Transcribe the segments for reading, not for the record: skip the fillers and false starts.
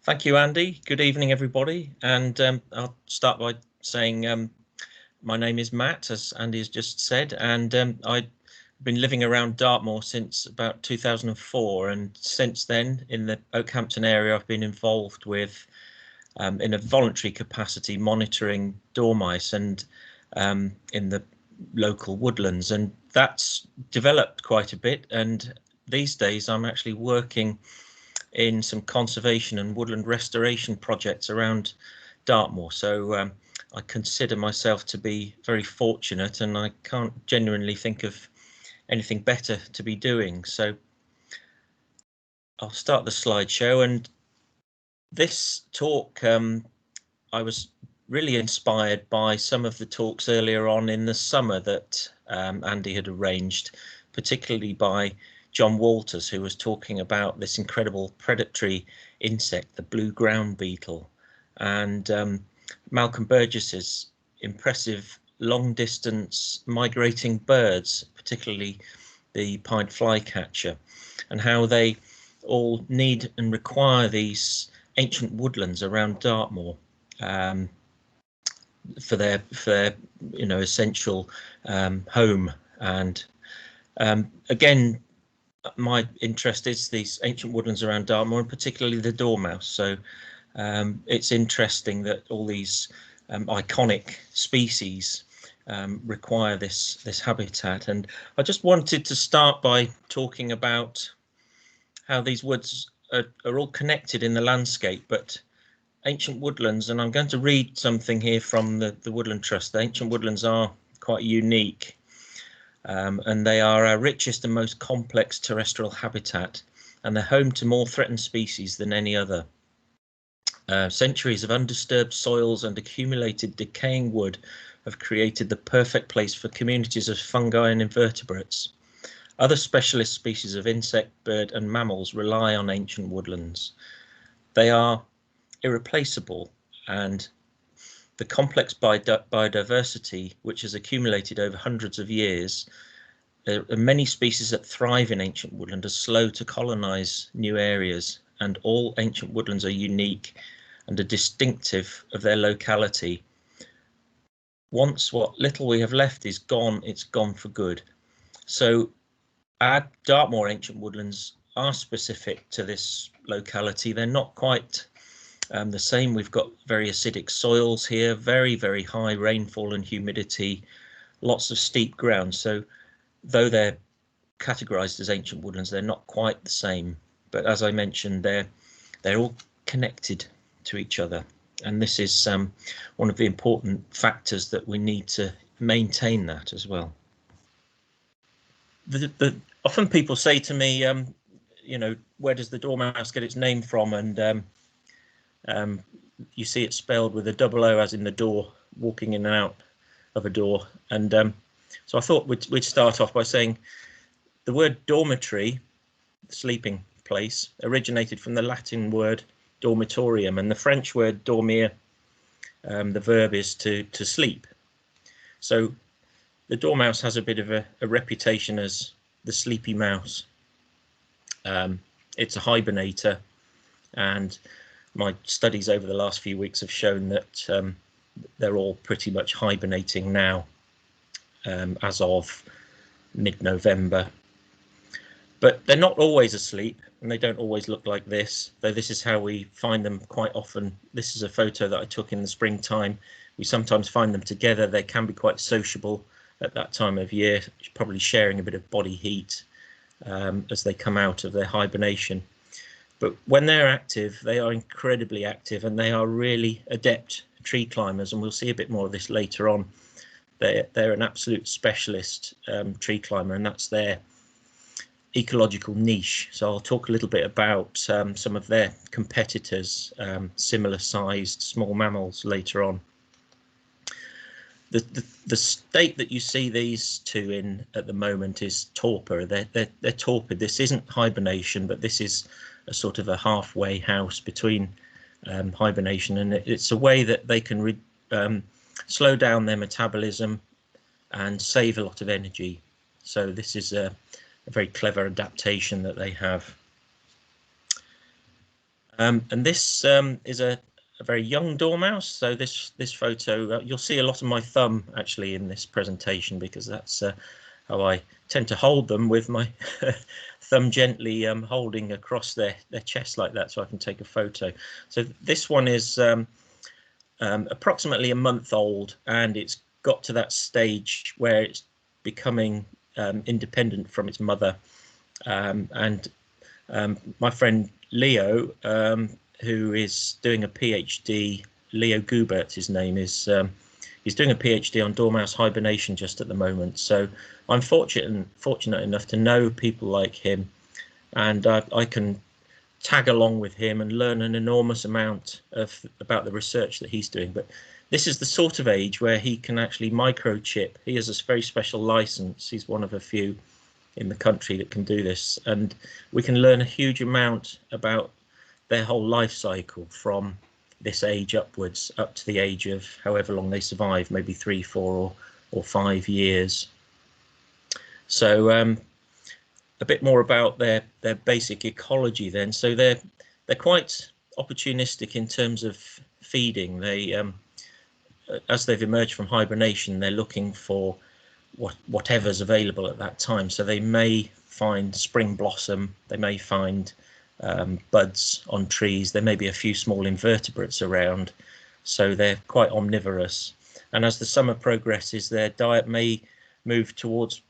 Thank you, Andy. Good evening, everybody. And I'll start by saying my name is Matt, as Andy has just said, and I've been living around Dartmoor since about 2004. And since then, in the Oakhampton area, I've been involved with, in a voluntary capacity, monitoring dormice and in the local woodlands. And that's developed quite a bit. And these days, I'm actually working in some conservation and woodland restoration projects around Dartmoor. So I consider myself to be very fortunate, and I can't genuinely think of anything better to be doing. So I'll start the slideshow. And this talk, I was really inspired by some of the talks earlier on in the summer that Andy had arranged, particularly by John Walters, who was talking about this incredible predatory insect, the blue ground beetle, and Malcolm Burgess's impressive long distance migrating birds, particularly the pied flycatcher, and how they all need and require these ancient woodlands around Dartmoor for their essential home. And again, my interest is these ancient woodlands around Dartmoor, and particularly the Dormouse. So it's interesting that all these iconic species require this habitat. And I just wanted to start by talking about how these woods are all connected in the landscape, but ancient woodlands, and I'm going to read something here from the Woodland Trust. The ancient woodlands are quite unique. And they are our richest and most complex terrestrial habitat, and they're home to more threatened species than any other. Centuries of undisturbed soils and accumulated decaying wood have created the perfect place for communities of fungi and invertebrates. Other specialist species of insect, bird and mammals rely on ancient woodlands. They are irreplaceable, and the complex biodiversity which has accumulated over hundreds of years. There are many species that thrive in ancient woodland are slow to colonize new areas, and all ancient woodlands are unique and are distinctive of their locality. Once what little we have left is gone, it's gone for good. So our Dartmoor ancient woodlands are specific to this locality. They're not quite the same. We've got very acidic soils here, very, very high rainfall and humidity, lots of steep ground. So though they're categorized as ancient woodlands, they're not quite the same. But as I mentioned, they're all connected to each other. And this is one of the important factors that we need to maintain that as well. Often people say to me, where does the dormouse get its name from? And you see it spelled with a double O, as in the door, walking in and out of a door. And so I thought we'd start off by saying the word dormitory, sleeping place, originated from the Latin word dormitorium, and the French word dormir, the verb is to sleep. So the dormouse has a bit of a reputation as the sleepy mouse. It's a hibernator, and my studies over the last few weeks have shown that they're all pretty much hibernating now, as of mid-November. But they're not always asleep, and they don't always look like this, though this is how we find them quite often. This is a photo that I took in the springtime. We sometimes find them together. They can be quite sociable at that time of year, probably sharing a bit of body heat as they come out of their hibernation. But when they're active, they are incredibly active, and they are really adept tree climbers, and we'll see a bit more of this later on. They're an absolute specialist tree climber, and that's their ecological niche. So I'll talk a little bit about some of their competitors, similar sized small mammals, later on. The state that you see these two in at the moment is torpor. They're torpid. This isn't hibernation, but this is a sort of a halfway house between hibernation, and it's a way that they can slow down their metabolism and save a lot of energy. So this is a very clever adaptation that they have. And this is a very young dormouse. So this photo, you'll see a lot of my thumb actually in this presentation, because that's how I tend to hold them, with my thumb gently holding across their chest like that, so I can take a photo. So this one is approximately a month old, and it's got to that stage where it's becoming independent from its mother. And my friend Leo, who is doing a PhD, Leo Gubert, his name is, he's doing a PhD on dormouse hibernation just at the moment. So I'm fortunate enough to know people like him, and I can tag along with him and learn an enormous amount about the research that he's doing. But this is the sort of age where he can actually microchip. He has a very special license. He's one of a few in the country that can do this, and we can learn a huge amount about their whole life cycle from this age upwards, up to the age of however long they survive, maybe 3, 4 or 5 years. So a bit more about their basic ecology then. So they're quite opportunistic in terms of feeding. They as they've emerged from hibernation, they're looking for whatever's available at that time. So they may find spring blossom, they may find buds on trees, there may be a few small invertebrates around, so they're quite omnivorous. And as the summer progresses, their diet may move towards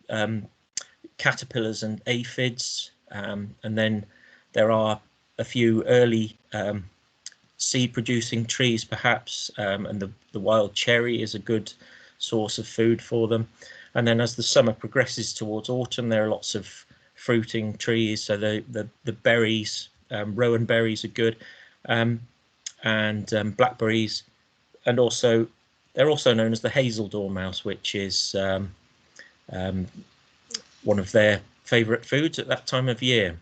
caterpillars and aphids, and then there are a few early seed producing trees perhaps, and the wild cherry is a good source of food for them. And then as the summer progresses towards autumn, there are lots of fruiting trees, so the berries, rowan berries are good, and blackberries, and also they're also known as the hazel dormouse, which is one of their favourite foods at that time of year.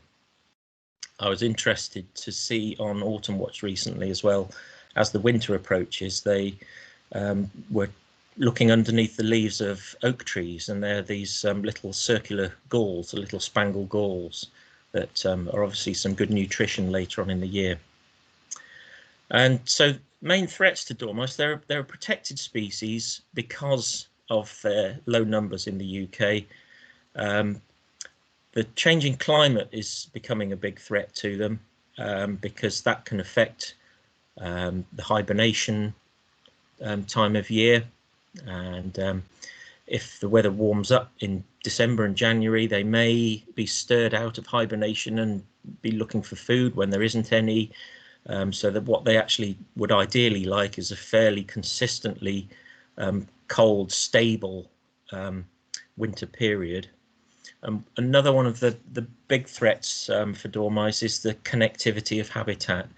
I was interested to see on Autumn Watch recently as well, as the winter approaches, they were looking underneath the leaves of oak trees, and there are these little circular galls, the little spangle galls, that are obviously some good nutrition later on in the year. And so main threats to dormice, they're a protected species because of their low numbers in the UK. The changing climate is becoming a big threat to them, because that can affect the hibernation time of year. And if the weather warms up in December and January, they may be stirred out of hibernation and be looking for food when there isn't any. So that what they actually would ideally like is a fairly consistently cold, stable winter period. Another one of the big threats for dormice is the connectivity of habitat,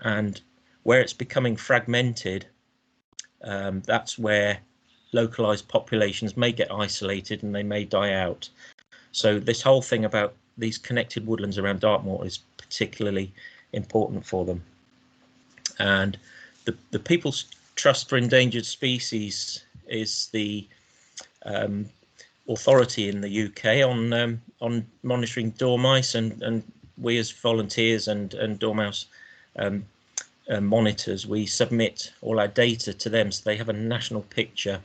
and where it's becoming fragmented, that's where localized populations may get isolated and they may die out. So this whole thing about these connected woodlands around Dartmoor is particularly important for them. And the People's Trust for Endangered Species is the authority in the UK on monitoring dormice, and we as volunteers and dormouse monitors, we submit all our data to them, so they have a national picture.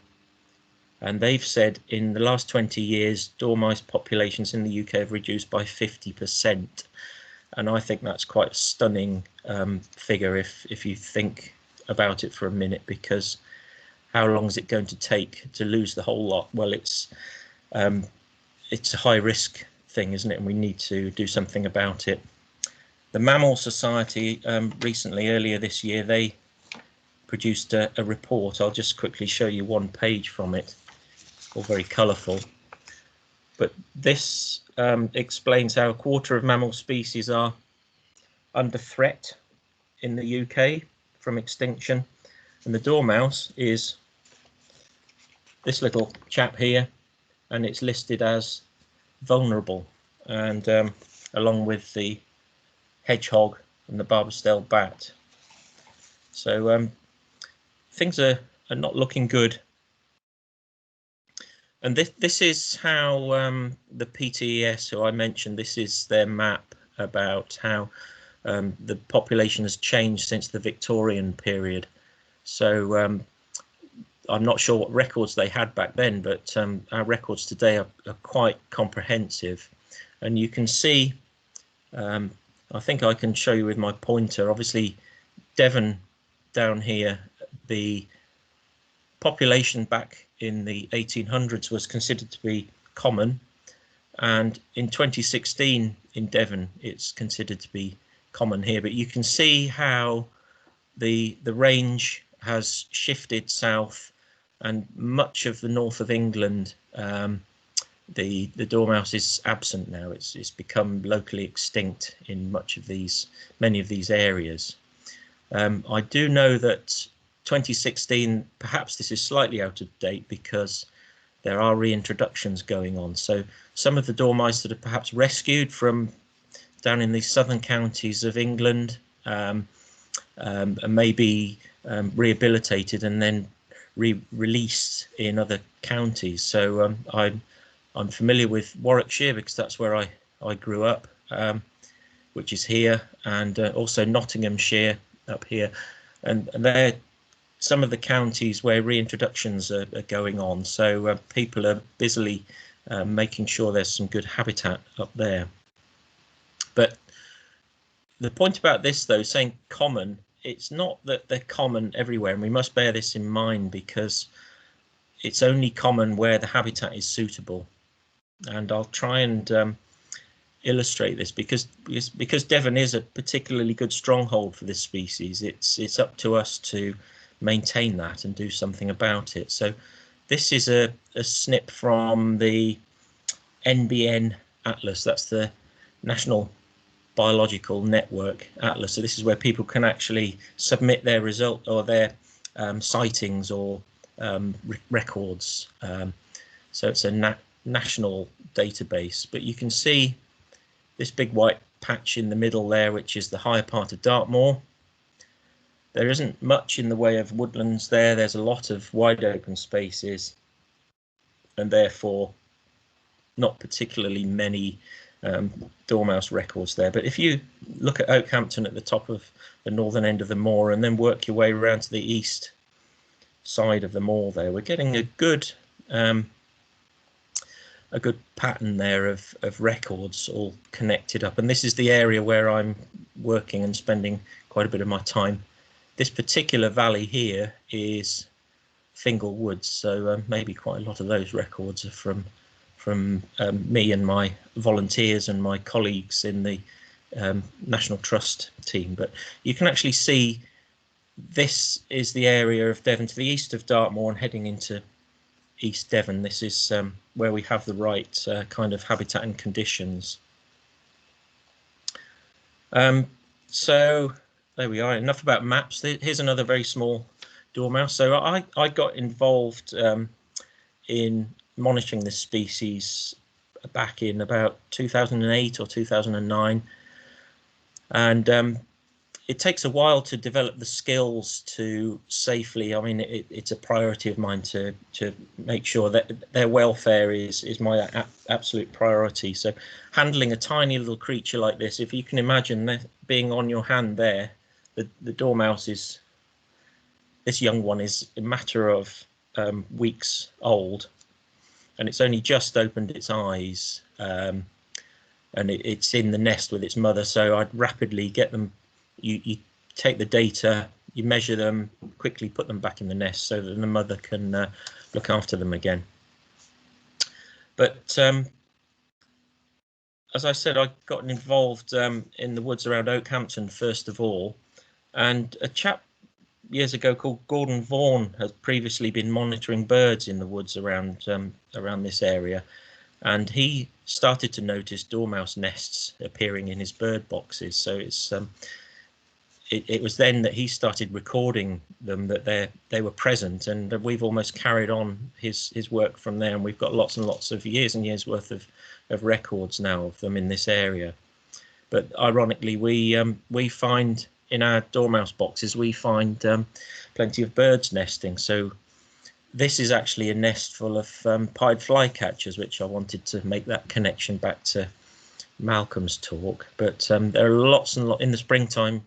And they've said in the last 20 years, dormice populations in the UK have reduced by 50%. And I think that's quite a stunning figure if you think about it for a minute, because how long is it going to take to lose the whole lot? Well, it's a high risk thing, isn't it? And we need to do something about it. The Mammal Society recently, earlier this year, they produced a report. I'll just quickly show you one page from it. All very colourful. But this explains how a quarter of mammal species are under threat in the UK from extinction. And the dormouse is this little chap here, and it's listed as vulnerable, and along with the hedgehog and the barbastelle bat. So things are not looking good. And this is how the PTES, who I mentioned, this is their map about how the population has changed since the Victorian period. So I'm not sure what records they had back then, but our records today are quite comprehensive. And you can see, I think I can show you with my pointer, obviously Devon down here, the population back in the 1800s was considered to be common, and in 2016 in Devon it's considered to be common here. But you can see how the range has shifted south, and much of the north of England, the dormouse is absent now. It's become locally extinct in many of these areas. I do know that 2016, perhaps this is slightly out of date because there are reintroductions going on. So some of the dormice that are perhaps rescued from down in the southern counties of England may be rehabilitated and then released in other counties. So I'm familiar with Warwickshire because that's where I grew up, which is here, and also Nottinghamshire up here, and they're some of the counties where reintroductions are going on. So people are busily making sure there's some good habitat up there. But the point about this, though, saying common, it's not that they're common everywhere, and we must bear this in mind because it's only common where the habitat is suitable. And I'll try and illustrate this because Devon is a particularly good stronghold for this species. It's up to us to maintain that and do something about it. So this is a snip from the NBN Atlas. That's the National Biological Network Atlas. So this is where people can actually submit their result or their sightings or records. So it's a national database, but you can see this big white patch in the middle there, which is the higher part of Dartmoor. There isn't much in the way of woodlands there. There's a lot of wide open spaces, and therefore not particularly many dormouse records there. But if you look at Oakhampton at the top of the northern end of the moor and then work your way around to the east side of the moor there, we're getting a good pattern there of records all connected up. And this is the area where I'm working and spending quite a bit of my time. This particular valley here is Fingal Woods, so maybe quite a lot of those records are from me and my volunteers and my colleagues in the National Trust team. But you can actually see this is the area of Devon to the east of Dartmoor and heading into East Devon. This is where we have the right kind of habitat and conditions. So there we are. Enough about maps. Here's another very small dormouse. So I got involved in monitoring this species back in about 2008 or 2009, and it takes a while to develop the skills to safely. I mean, it's a priority of mine to make sure that their welfare is my absolute priority. So handling a tiny little creature like this, if you can imagine that being on your hand there, the dormouse is, this young one is a matter of weeks old, and it's only just opened its eyes, and it's in the nest with its mother. So I'd rapidly get them. You take the data, you measure them, quickly put them back in the nest so that the mother can look after them again. But as I said, I got involved in the woods around Oakhampton first of all, and a chap years ago called Gordon Vaughan has previously been monitoring birds in the woods around this area, and he started to notice dormouse nests appearing in his bird boxes. So it was then that he started recording them, that they were present, and we've almost carried on his work from there, and we've got lots and lots of years and years worth of records now of them in this area. But ironically, we find in our dormouse boxes, we find plenty of birds nesting. So this is actually a nest full of pied flycatchers, which I wanted to make that connection back to Malcolm's talk, but there are lots and in the springtime,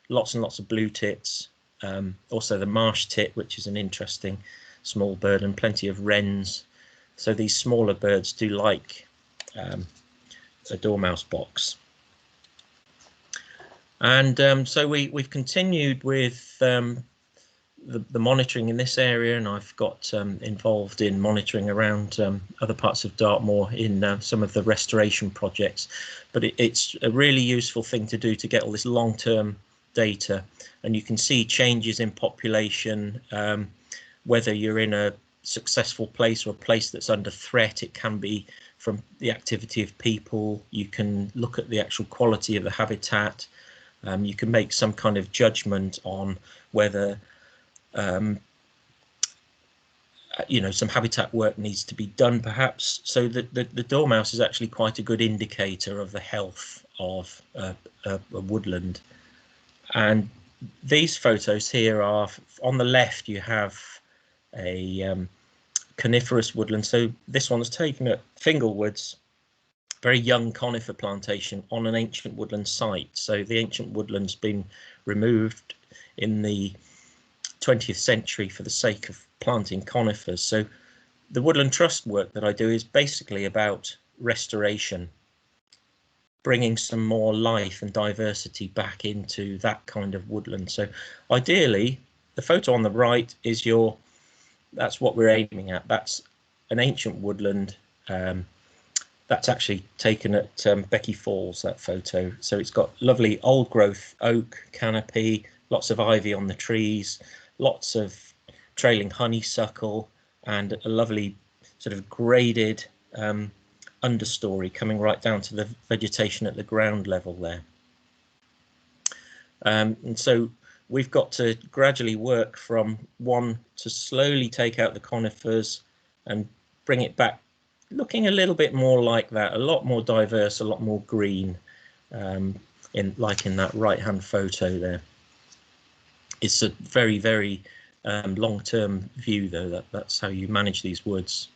lots and lots of blue tits, also the marsh tit, which is an interesting small bird, and plenty of wrens. So these smaller birds do like a dormouse box. And so we've continued with the monitoring in this area, and I've got involved in monitoring around other parts of Dartmoor in some of the restoration projects. But it's a really useful thing to do to get all this long-term data, and you can see changes in population, whether you're in a successful place or a place that's under threat. It can be from the activity of people. You can look at the actual quality of the habitat. You can make some kind of judgment on whether some habitat work needs to be done, perhaps. So the dormouse is actually quite a good indicator of the health of a woodland. And these photos here are, on the left you have a coniferous woodland. So this one was taken at Fingalwoods, very young conifer plantation on an ancient woodland site. So the ancient woodland's been removed in the 20th century for the sake of planting conifers. So the Woodland Trust work that I do is basically about restoration, bringing some more life and diversity back into that kind of woodland. So ideally, the photo on the right is that's what we're aiming at. That's an ancient woodland. That's actually taken at Becky Falls, that photo. So it's got lovely old growth oak canopy, lots of ivy on the trees, lots of trailing honeysuckle, and a lovely sort of graded understory coming right down to the vegetation at the ground level there. And so we've got to gradually work from one to slowly take out the conifers and bring it back looking a little bit more like that, a lot more diverse, a lot more green, like in that right hand photo there. It's a very, very long-term view, though. That's how you manage these woods.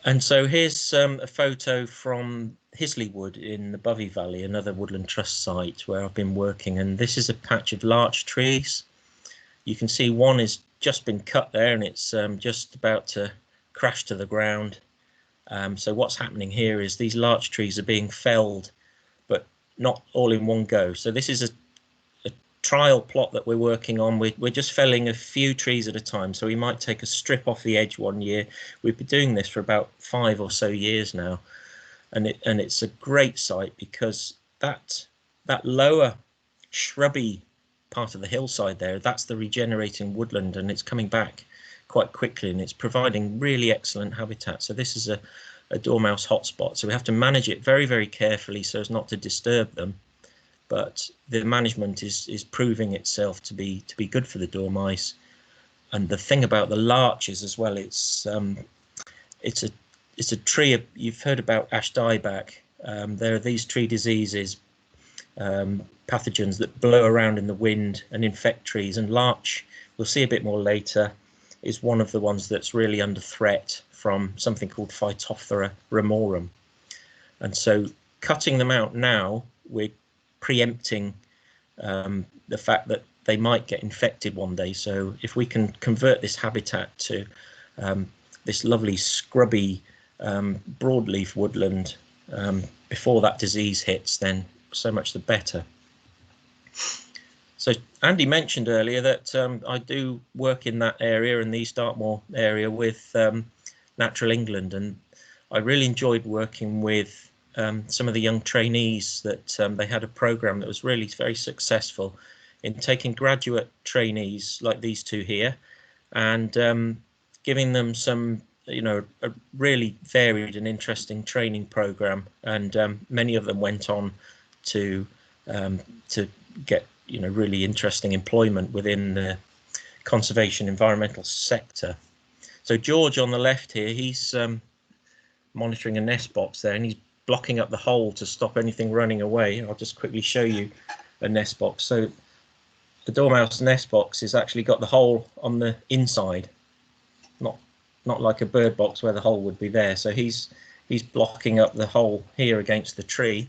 And so here's a photo from Hisley Wood in the Bovey Valley, another Woodland Trust site where I've been working. And this is a patch of larch trees. You can see one has just been cut there, and it's just about to crash to the ground. So what's happening here is these larch trees are being felled, but not all in one go. So this is a trial plot that we're working on. We're just felling a few trees at a time. So we might take a strip off the edge one year. We've been doing this for about 5 or so years now, and it's a great site because that lower shrubby part of the hillside there, that's the regenerating woodland, and it's coming back quite quickly, and it's providing really excellent habitat. So this is a dormouse hotspot, so we have to manage it very, very carefully so as not to disturb them. But the management is proving itself to be good for the dormice. And the thing about the larches as well, it's a tree. You've heard about ash dieback. There are these tree diseases, pathogens that blow around in the wind and infect trees. And larch, we'll see a bit more later, is one of the ones that's really under threat from something called Phytophthora ramorum. And so cutting them out now, we're preempting the fact that they might get infected one day. So if we can convert this habitat to this lovely scrubby broadleaf woodland before that disease hits, then so much the better. So Andy mentioned earlier that I do work in that area, in the East Dartmoor area, with Natural England, and I really enjoyed working with some of the young trainees that they had a program that was really very successful in taking graduate trainees like these two here and giving them some, a really varied and interesting training program. And many of them went on to get, really interesting employment within the conservation environmental sector. So George on the left here, he's monitoring a nest box there, and he's blocking up the hole to stop anything running away. I'll just quickly show you a nest box. So the dormouse nest box has actually got the hole on the inside, not like a bird box where the hole would be there. So he's he's blocking up the hole here against the tree.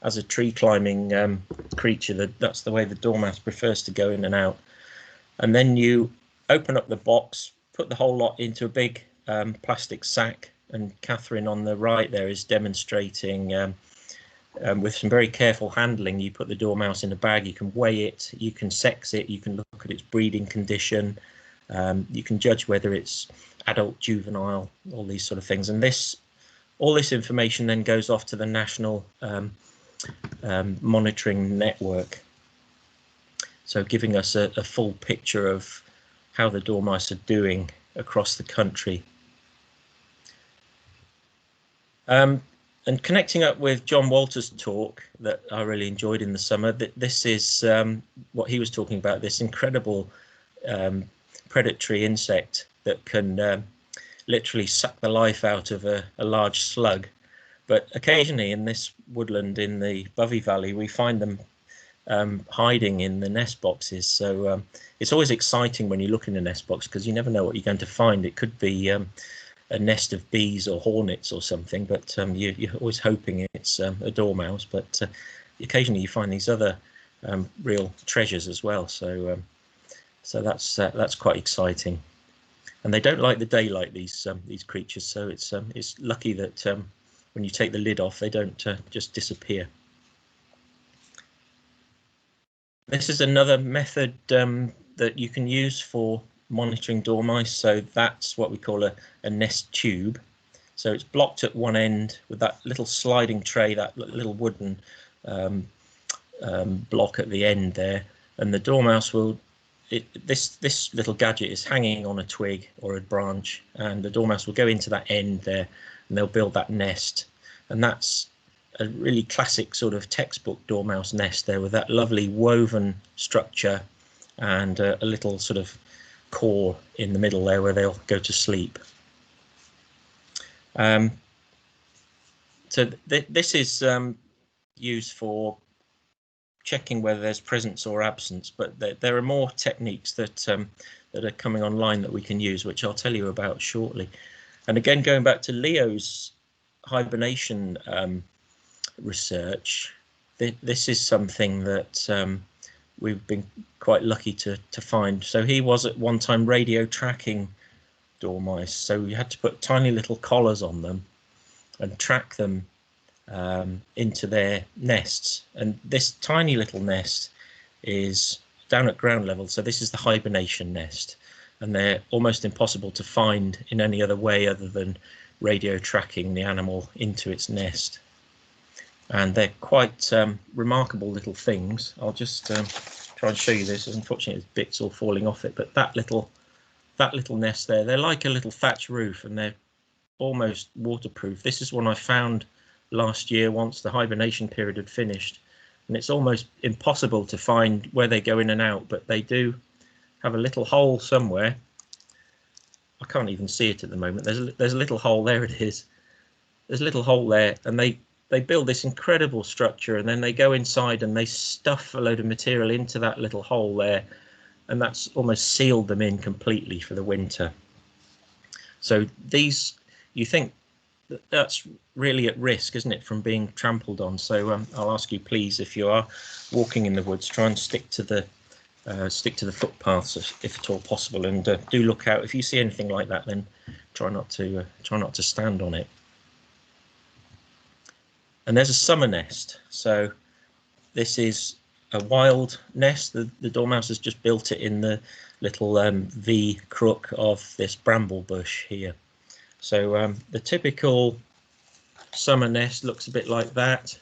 As a tree climbing creature, that's the way the dormouse prefers to go in and out. And then you open up the box, put the whole lot into a big plastic sack, and Catherine on the right there is demonstrating with some very careful handling. You put the dormouse in a bag, you can weigh it, you can sex it, you can look at its breeding condition, you can judge whether it's adult, juvenile, all these sort of things. And all this information then goes off to the national monitoring network, so giving us a full picture of how the dormice are doing across the country. And connecting up with John Walter's talk that I really enjoyed in the summer, this is what he was talking about, this incredible predatory insect that can literally suck the life out of a large slug. But occasionally in this woodland in the Bovey Valley, we find them hiding in the nest boxes. So it's always exciting when you look in a nest box, because you never know what you're going to find. It could be a nest of bees or hornets or something, but you're always hoping it's a dormouse. But occasionally you find these other real treasures as well. So that's quite exciting. And they don't like the daylight, these creatures. So it's lucky that when you take the lid off, they don't just disappear. This is another method that you can use for monitoring dormice. So that's what we call a nest tube. So it's blocked at one end with that little sliding tray, that little wooden block at the end there, and the dormouse will. This little gadget is hanging on a twig or a branch, and the dormouse will go into that end there, and they'll build that nest. And that's a really classic sort of textbook dormouse nest there, with that lovely woven structure and a little sort of core in the middle there where they'll go to sleep. So this is used for checking whether there's presence or absence, but there are more techniques that are coming online that we can use, which I'll tell you about shortly. And again, going back to Leo's hibernation research, this is something that we've been quite lucky to find. So he was at one time radio tracking dormice, so we had to put tiny little collars on them and track them into their nests. And this tiny little nest is down at ground level, so this is the hibernation nest, and they're almost impossible to find in any other way other than radio tracking the animal into its nest. And they're quite remarkable little things. I'll just try and show you this. Unfortunately, there's bits all falling off it, but that little nest there, they're like a little thatch roof, and they're almost waterproof. This is one I found last year once the hibernation period had finished, and it's almost impossible to find where they go in and out, but they do have a little hole somewhere. I can't even see it at the moment. There's a little hole there. It is. There's a little hole there, and they build this incredible structure, and then they go inside and they stuff a load of material into that little hole there, and that's almost sealed them in completely for the winter. So these, you think that's really at risk, isn't it, from being trampled on? So I'll ask you, please, if you are walking in the woods, try and stick to the footpaths if at all possible, and do look out. If you see anything like that, then try not to stand on it. And there's a summer nest. So this is a wild nest. The dormouse has just built it in the little V crook of this bramble bush here. So the typical summer nest looks a bit like that.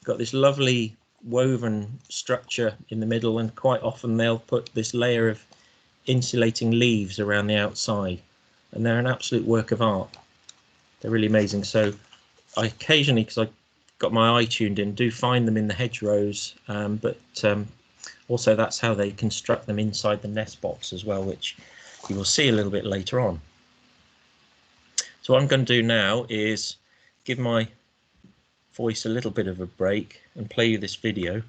Got this lovely woven structure in the middle, and quite often they'll put this layer of insulating leaves around the outside, and they're an absolute work of art. They're really amazing. So I occasionally, because I got my eye tuned in, do find them in the hedgerows, but also that's how they construct them inside the nest box as well, which you will see a little bit later on. So what I'm going to do now is give my voice a little bit of a break and play you this video.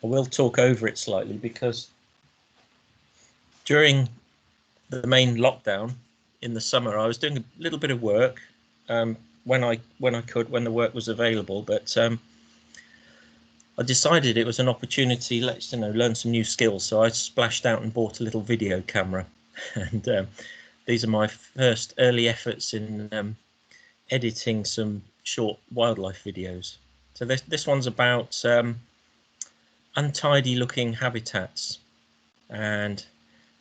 I will talk over it slightly because during the main lockdown in the summer, I was doing a little bit of work when I could, when the work was available, but I decided it was an opportunity, let's learn some new skills. So I splashed out and bought a little video camera, and these are my first early efforts in editing some short wildlife videos. So this one's about untidy looking habitats and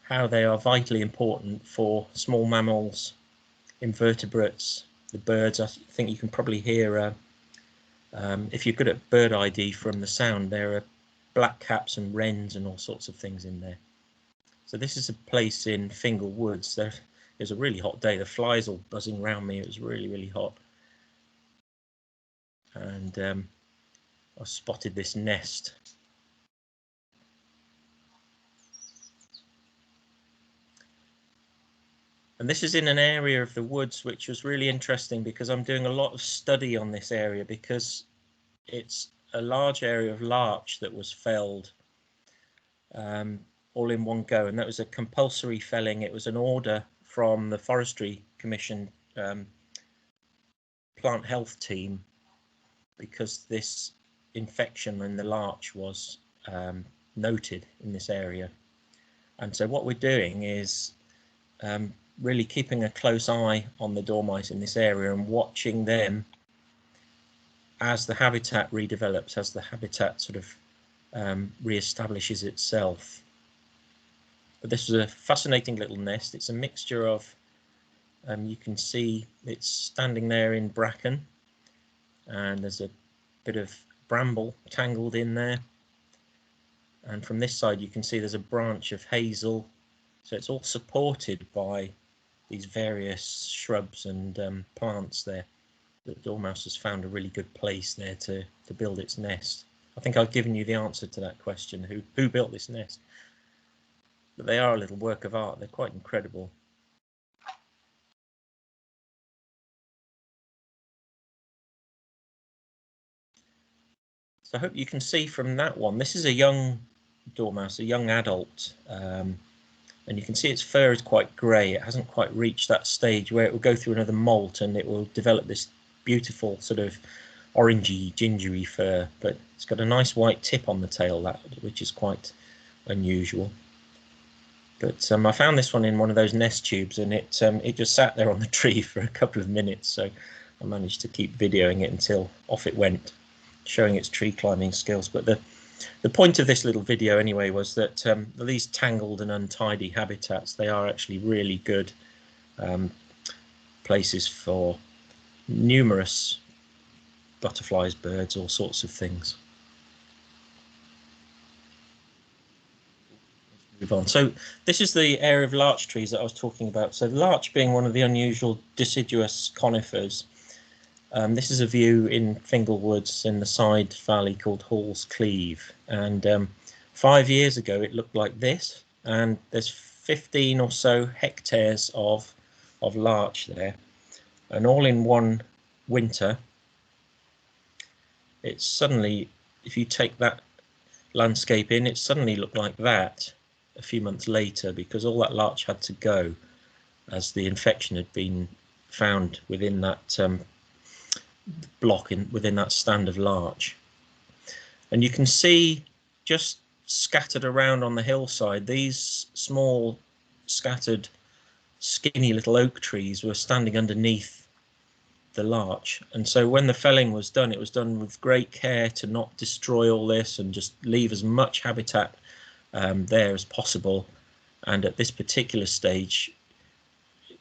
how they are vitally important for small mammals, invertebrates, the birds. I think you can probably hear, if you're good at bird ID from the sound, there are blackcaps and wrens and all sorts of things in there. So this is a place in Fingal Woods. It was a really hot day. The flies all buzzing around me. It was really, really hot. And I spotted this nest. And this is in an area of the woods which was really interesting because I'm doing a lot of study on this area because it's a large area of larch that was felled all in one go, and that was a compulsory felling. It was an order from the Forestry Commission plant health team because this infection in the larch was noted in this area. And so what we're doing is really keeping a close eye on the dormice in this area and watching them as the habitat redevelops, as the habitat sort of re-establishes itself. But this is a fascinating little nest. It's a mixture of, you can see it's standing there in bracken, and there's a bit of bramble tangled in there. And from this side you can see there's a branch of hazel. So it's all supported by these various shrubs and plants there. The dormouse has found a really good place there to build its nest. I think I've given you the answer to that question, who built this nest? But they are a little work of art. They're quite incredible. So I hope you can see from that one, this is a young dormouse, a young adult. And you can see its fur is quite grey. It hasn't quite reached that stage where it will go through another molt and it will develop this beautiful sort of orangey, gingery fur. But it's got a nice white tip on the tail, which is quite unusual. But I found this one in one of those nest tubes, and it just sat there on the tree for a couple of minutes. So I managed to keep videoing it until off it went, showing its tree climbing skills. But the point of this little video anyway was that these tangled and untidy habitats, they are actually really good places for numerous butterflies, birds, all sorts of things. Move on. So this is the area of larch trees that I was talking about. So larch being one of the unusual deciduous conifers. This is a view in Fingal Woods in the side valley called Hall's Cleeve, and 5 years ago it looked like this, and there's 15 or so hectares of larch there, and all in one winter it's suddenly, if you take that landscape in, it suddenly looked like that a few months later, because all that larch had to go as the infection had been found within that block within that stand of larch. And you can see just scattered around on the hillside, these small scattered skinny little oak trees were standing underneath the larch. And so when the felling was done, it was done with great care to not destroy all this and just leave as much habitat there as possible. And at this particular stage,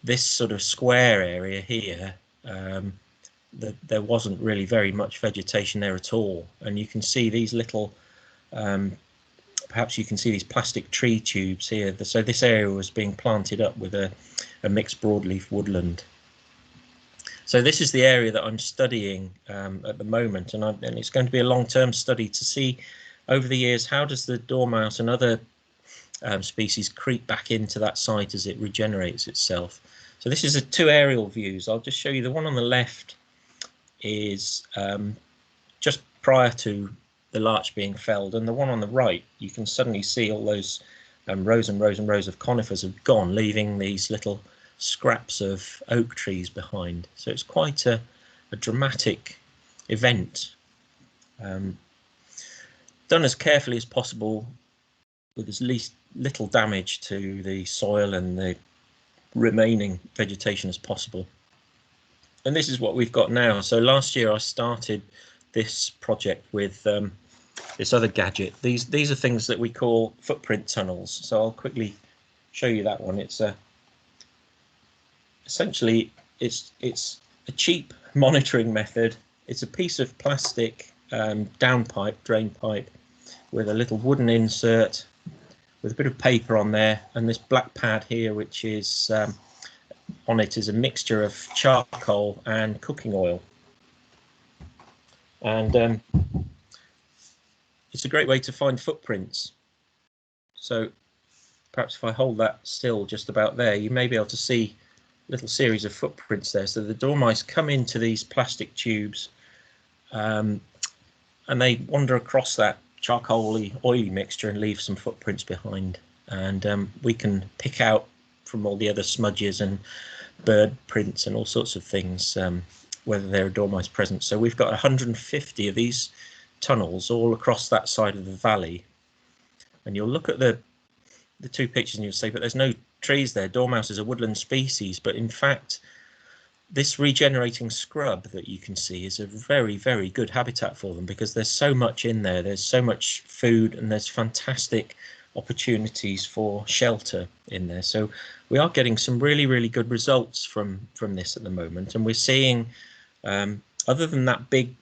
this sort of square area here, there wasn't really very much vegetation there at all. And you can see these little, perhaps you can see these plastic tree tubes here. So this area was being planted up with a mixed broadleaf woodland. So this is the area that I'm studying at the moment, and it's going to be a long-term study to see over the years how does the dormouse and other species creep back into that site as it regenerates itself. So this is two aerial views. I'll just show you the one on the left is just prior to the larch being felled, and the one on the right, you can suddenly see all those rows and rows and rows of conifers have gone, leaving these little scraps of oak trees behind. So it's quite a dramatic event, done as carefully as possible with as little damage to the soil and the remaining vegetation as possible. And this is what we've got now. So last year I started this project with this other gadget. These are things that we call footprint tunnels. So I'll quickly show you that one. It's essentially it's a cheap monitoring method. It's a piece of plastic downpipe, drain pipe, with a little wooden insert with a bit of paper on there, and this black pad here, which is on it is a mixture of charcoal and cooking oil. And it's a great way to find footprints. So perhaps if I hold that still just about there, you may be able to see a little series of footprints there. So the dormice come into these plastic tubes and they wander across that charcoaly, oily mixture and leave some footprints behind. And we can pick out from all the other smudges and bird prints and all sorts of things whether there are dormice present. So we've got 150 of these tunnels all across that side of the valley, and you'll look at the two pictures and you'll say, but there's no trees there. Dormouse is a woodland species, but in fact this regenerating scrub that you can see is a very, very good habitat for them, because there's so much in there. There's so much food and there's fantastic opportunities for shelter in there. So we are getting some really, really good results from this at the moment, and we're seeing other than that big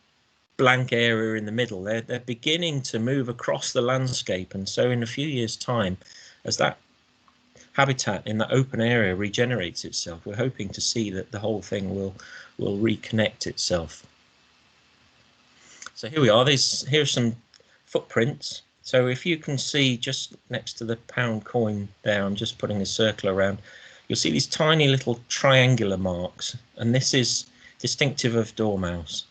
blank area in the middle, they're beginning to move across the landscape. And so in a few years' time, as that habitat in that open area regenerates itself, we're hoping to see that the whole thing will reconnect itself. So here we are. Here's some footprints. So if you can see just next to the pound coin there, I'm just putting a circle around, you'll see these tiny little triangular marks, and this is distinctive of Dormouse.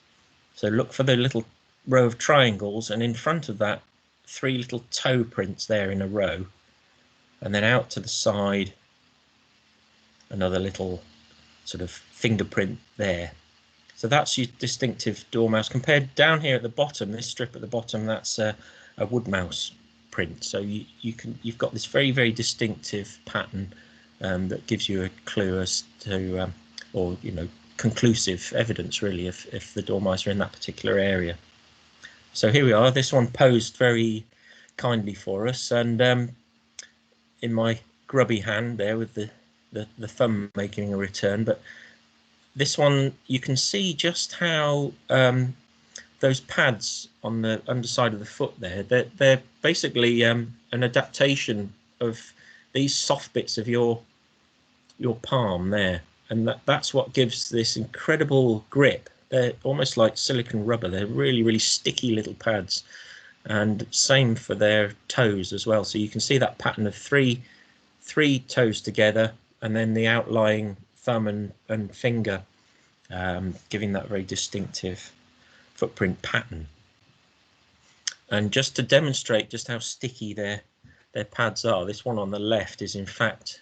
So look for the little row of triangles, and in front of that, 3 little toe prints there in a row, and then out to the side, another little sort of fingerprint there. So that's your distinctive Dormouse. Compared down here at the bottom, this strip at the bottom, that's a woodmouse print. So you've got this very, very distinctive pattern that gives you a clue as to, or conclusive evidence really, if the dormice are in that particular area. So here we are. This one posed very kindly for us, and in my grubby hand there with the thumb making a return. But this one, you can see just how those pads on the underside of the foot there, they're basically an adaptation of these soft bits of your palm there, and that's what gives this incredible grip. They're almost like silicone rubber. They're really, really sticky little pads, and same for their toes as well. So you can see that pattern of three toes together, and then the outlying thumb and finger, giving that very distinctive footprint pattern. And just to demonstrate just how sticky their pads are, this one on the left is in fact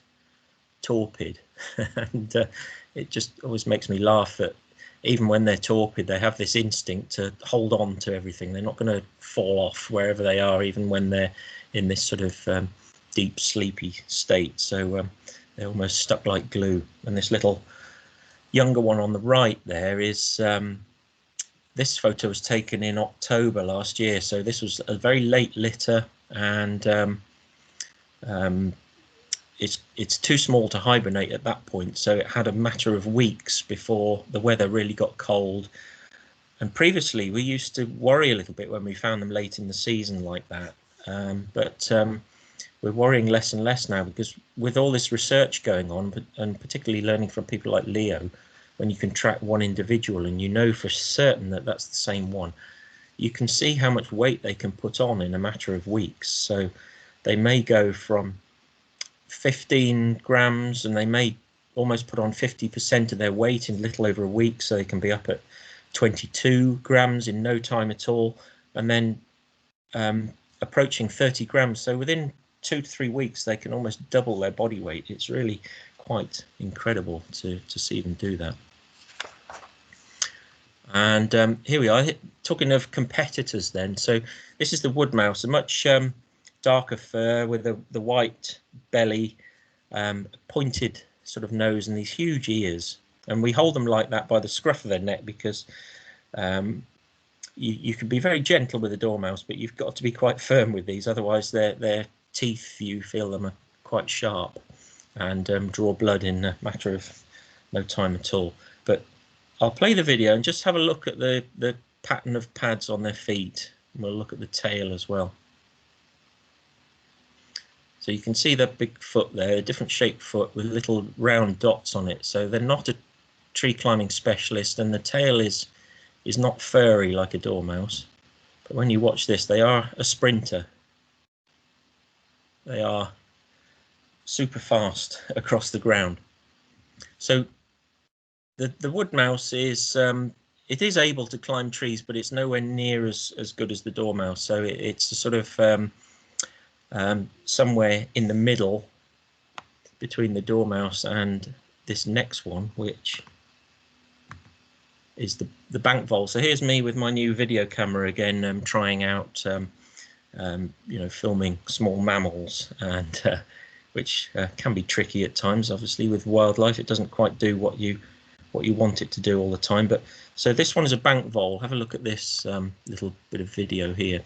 torpid, and it just always makes me laugh that even when they're torpid, they have this instinct to hold on to everything. They're not going to fall off wherever they are, even when they're in this sort of deep sleepy state. So they're almost stuck like glue. And this little younger one on the right there is this photo was taken in October last year, so this was a very late litter, and it's too small to hibernate at that point, so it had a matter of weeks before the weather really got cold. And previously we used to worry a little bit when we found them late in the season like that, but we're worrying less and less now, because with all this research going on, and particularly learning from people like Leo, when you can track one individual and you know for certain that that's the same one, you can see how much weight they can put on in a matter of weeks. So they may go from 15 grams and they may almost put on 50% of their weight in a little over a week, so they can be up at 22 grams in no time at all. And then approaching 30 grams. So within 2 to 3 weeks, they can almost double their body weight. It's really quite incredible to see them do that. And here we are, talking of competitors then. So this is the wood mouse, a much darker fur with the white belly, pointed sort of nose and these huge ears. And we hold them like that by the scruff of their neck because you can be very gentle with a dormouse, but you've got to be quite firm with these, otherwise their teeth, you feel them, are quite sharp and draw blood in a matter of no time at all. But I'll play the video and just have a look at the pattern of pads on their feet. And we'll look at the tail as well. So you can see the big foot there, a different shaped foot with little round dots on it. So they're not a tree climbing specialist, and the tail is not furry like a dormouse. But when you watch this, they are a sprinter. They are super fast across the ground. So the wood mouse is it is able to climb trees, but it's nowhere near as good as the dormouse. So it's a sort of somewhere in the middle between the dormouse and this next one, which is the bank vole. So here's me with my new video camera again, trying out filming small mammals, and which can be tricky at times. Obviously with wildlife, it doesn't quite do what you want it to do all the time. But so this one is a bank vole. Have a look at this little bit of video here.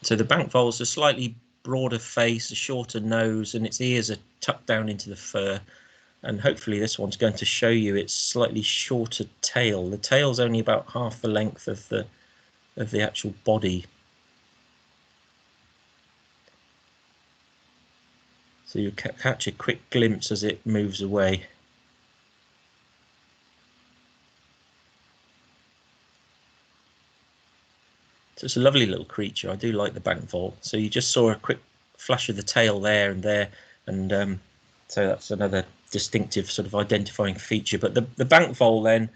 So the bank vole is a slightly broader face, a shorter nose, and its ears are tucked down into the fur. And hopefully this one's going to show you its slightly shorter tail. The tail's only about half the length of the actual body. So you catch a quick glimpse as it moves away. So it's a lovely little creature. I do like the bank vole. So you just saw a quick flash of the tail there and there, and so that's another distinctive sort of identifying feature. But the bank vole then,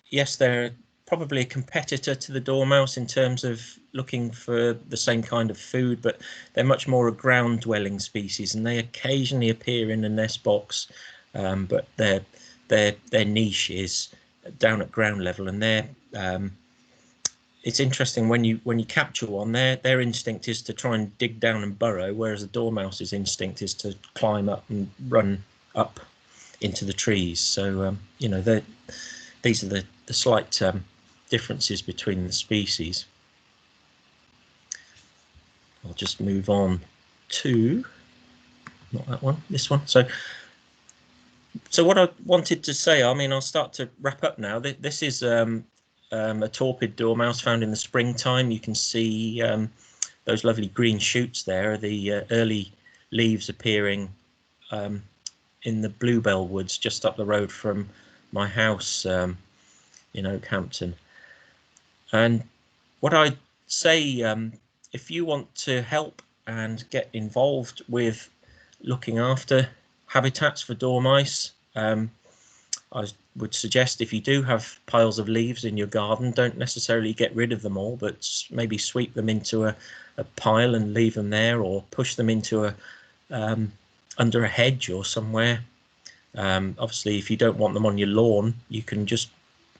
yes, they're probably a competitor to the dormouse in terms of looking for the same kind of food, but they're much more a ground dwelling species, and they occasionally appear in a nest box, but their niche is down at ground level. And they're it's interesting when you capture one, their instinct is to try and dig down and burrow, whereas the dormouse's instinct is to climb up and run up into the trees. So these are the slight differences between the species. I'll just move on to not that one, this one. So what I wanted to say, I mean, I'll start to wrap up now. This is a torpid dormouse found in the springtime. You can see those lovely green shoots there, the early leaves appearing in the bluebell woods just up the road from my house in Oakhampton. And what I'd say, if you want to help and get involved with looking after habitats for dormice, I would suggest, if you do have piles of leaves in your garden, don't necessarily get rid of them all, but maybe sweep them into a pile and leave them there, or push them into under a hedge or somewhere. Obviously, if you don't want them on your lawn, you can just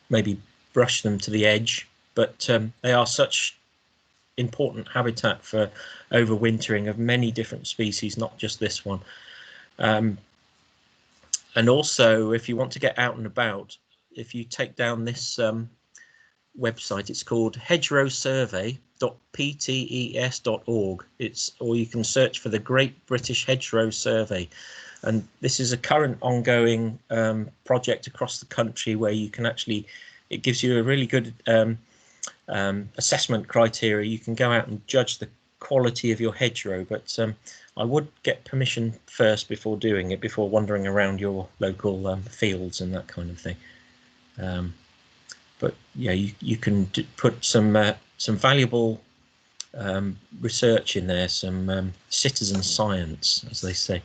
maybe brush them to the edge, but they are such important habitat for overwintering of many different species, not just this one. And also, if you want to get out and about, if you take down this website, it's called hedgerowsurvey.ptes.org. Or you can search for the Great British Hedgerow Survey. And this is a current ongoing project across the country where you can actually, it gives you a really good assessment criteria. You can go out and judge the quality of your hedgerow, but I would get permission first before doing it, before wandering around your local fields and that kind of thing. But yeah, you can put some valuable research in there, some citizen science, as they say.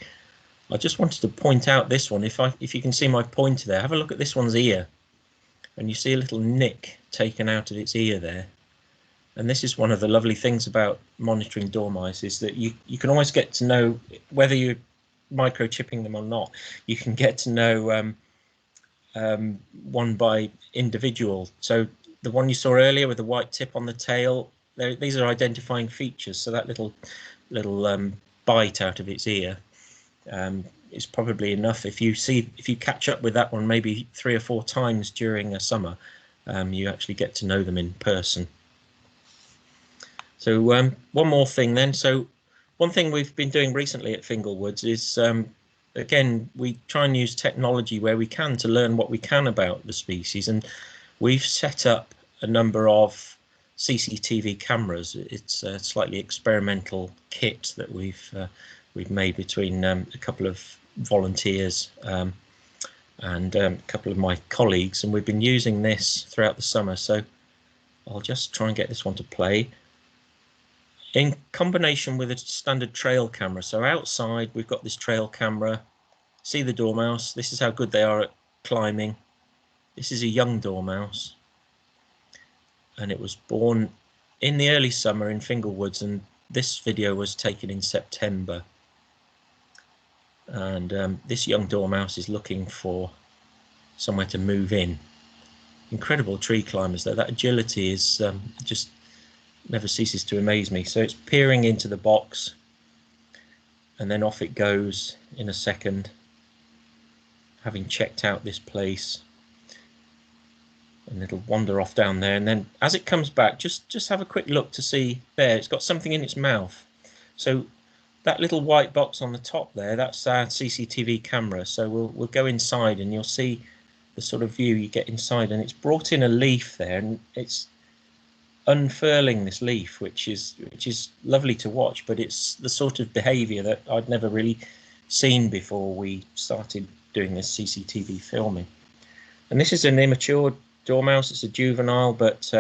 I just wanted to point out this one. If you can see my pointer there, have a look at this one's ear, and you see a little nick taken out of its ear there. And this is one of the lovely things about monitoring dormice, is that you can always get to know whether you're microchipping them or not. You can get to know one by individual. So the one you saw earlier with the white tip on the tail, these are identifying features. So that little bite out of its ear is probably enough. If you catch up with that one maybe 3 or 4 times during a summer, you actually get to know them in person. So one more thing then. So one thing we've been doing recently at Fingalwoods is, again, we try and use technology where we can to learn what we can about the species, and we've set up a number of CCTV cameras. It's a slightly experimental kit that we've made between a couple of volunteers and a couple of my colleagues, and we've been using this throughout the summer. So I'll just try and get this one to play in combination with a standard trail camera. So outside we've got this trail camera. See the dormouse. This is how good they are at climbing. This is a young dormouse, and it was born in the early summer in Fingalwoods, and this video was taken in September. And this young dormouse is looking for somewhere to move in. Incredible tree climbers though. That agility is just never ceases to amaze me. So it's peering into the box, and then off it goes in a second, having checked out this place, and it'll wander off down there. And then as it comes back, just have a quick look to see there, it's got something in its mouth. So that little white box on the top there, that's our CCTV camera. So we'll go inside and you'll see the sort of view you get inside, and it's brought in a leaf there, and it's unfurling this leaf, which is lovely to watch, but it's the sort of behavior that I'd never really seen before we started doing this CCTV filming. And this is an immature dormouse. It's a juvenile, but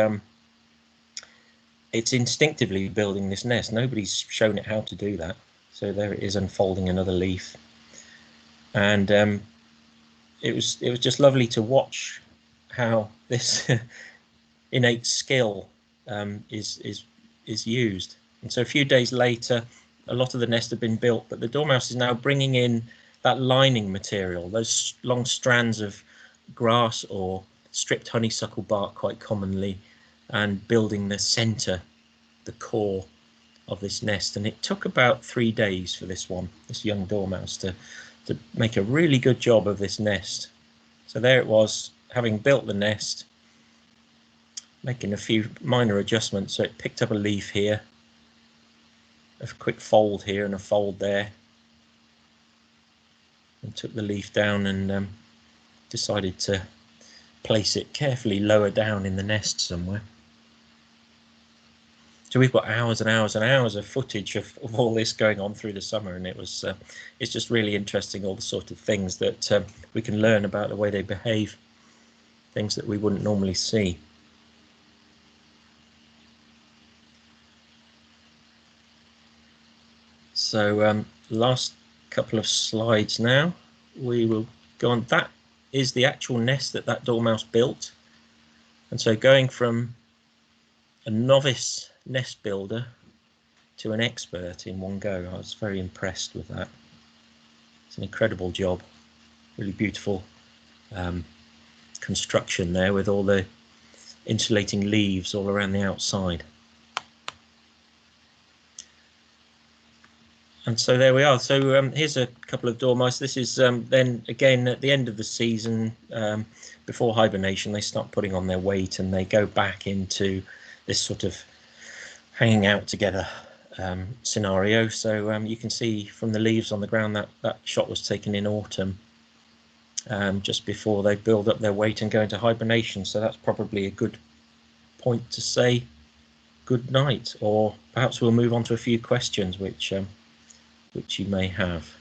it's instinctively building this nest. Nobody's shown it how to do that. So there it is, unfolding another leaf. And it was just lovely to watch how this innate skill is used. And so a few days later, a lot of the nest had been built, but the dormouse is now bringing in that lining material, those long strands of grass or stripped honeysuckle bark quite commonly, and building the center, the core of this nest. And it took about 3 days for this young dormouse to make a really good job of this nest. So there it was, having built the nest, making a few minor adjustments. So it picked up a leaf here, a quick fold here and a fold there, and took the leaf down and decided to place it carefully lower down in the nest somewhere. So we've got hours and hours and hours of footage of all this going on through the summer, and it's just really interesting, all the sort of things that we can learn about the way they behave, things that we wouldn't normally see. So last couple of slides now, we will go on. That is the actual nest that dormouse built. And so going from a novice nest builder to an expert in one go, I was very impressed with that. It's an incredible job, really beautiful construction there with all the insulating leaves all around the outside. And so there we are. So here's a couple of dormice. This is then again at the end of the season, before hibernation, they start putting on their weight and they go back into this sort of hanging out together scenario. So you can see from the leaves on the ground that shot was taken in autumn, just before they build up their weight and go into hibernation. So that's probably a good point to say good night, or perhaps we'll move on to a few questions which you may have.